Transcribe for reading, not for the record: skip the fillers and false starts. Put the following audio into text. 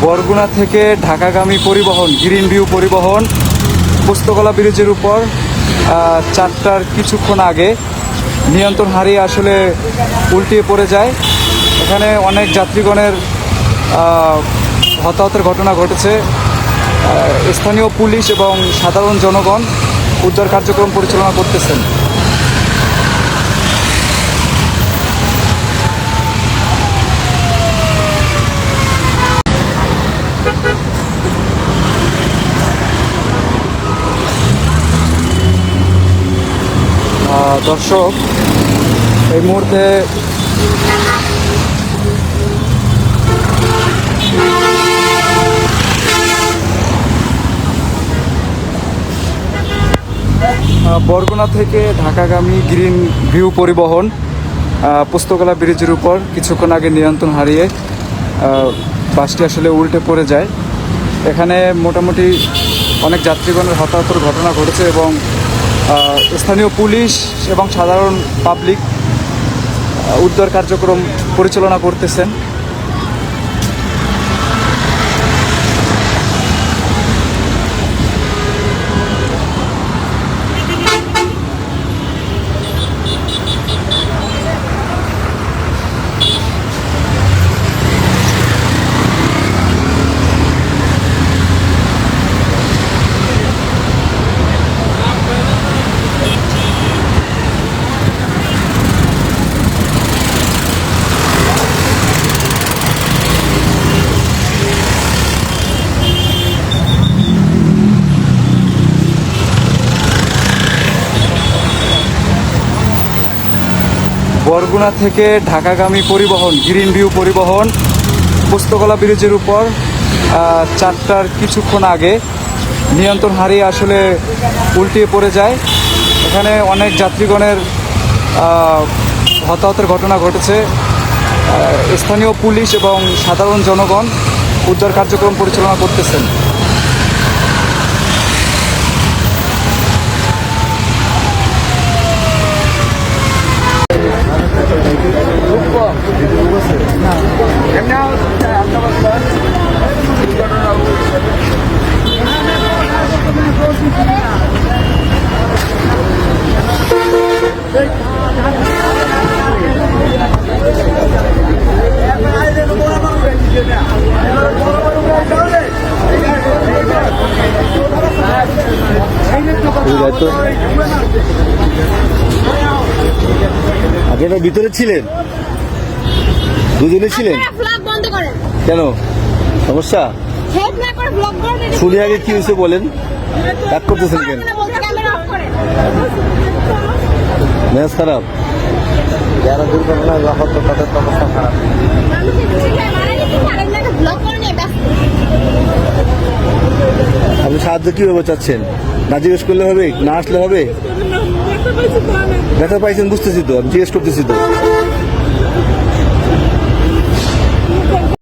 বরগুনা থেকে ঢাকাগামী পরিবহন green view পরিবহন পুস্তকলা ব্রিজের উপর 4টার কিছুক্ষণ আগে নিয়ন্ত্রণ হারিয়ে আসলে উল্টিয়ে পড়ে যায়। এখানে অনেক যাত্রীগণের হতাহতের ঘটনা ঘটেছে। স্থানীয় পুলিশ এবং সাধারণ জনগণ উদ্ধার কার্যক্রম পরিচালনা করতেছেন। দর্শক, এই মুহূর্তে বরগুনা থেকে ঢাকাগামী গ্রিন ভিউ পরিবহন পুস্তকলা ব্রিজের উপর কিছুক্ষণ আগে নিয়ন্ত্রণ হারিয়ে বাসটি আসলে উল্টে পড়ে যায়। এখানে মোটামুটি অনেক যাত্রীগণের হতাহতের ঘটনা ঘটেছে এবং স্থানীয় পুলিশ এবং সাধারণ পাবলিক উদ্ধার কার্যক্রম পরিচালনা করতেছেন। বরগুনা থেকে ঢাকাগামী পরিবহন গ্রিন ভিউ পরিবহন পুস্তকলা ব্রিজের উপর 4টার কিছুক্ষণ আগে নিয়ন্ত্রণ হারিয়ে আসলে উল্টিয়ে পড়ে যায়। এখানে অনেক যাত্রীগণের হতাহতের ঘটনা ঘটেছে। স্থানীয় পুলিশ এবং সাধারণ জনগণ উদ্ধার কার্যক্রম পরিচালনা করতেছেন। আপনারা ভিতরে ছিলেন? দুজনে ছিলেন? কেন সমস্যা? শুনে আগে কি হয়েছে বলেন, কাজ করতেছেন কেন? মেজাজ খারাপ? যারা দুর্ঘটনায় আহত তাদের অবস্থা খারাপ। আপনি সাহায্য কিভাবে চাচ্ছেন? না জিজ্ঞেস করলে হবে? না আসলে হবে? ব্যথা পাইছেন বুঝতেছি তো, আমি জিজ্ঞেস করতেছি তো।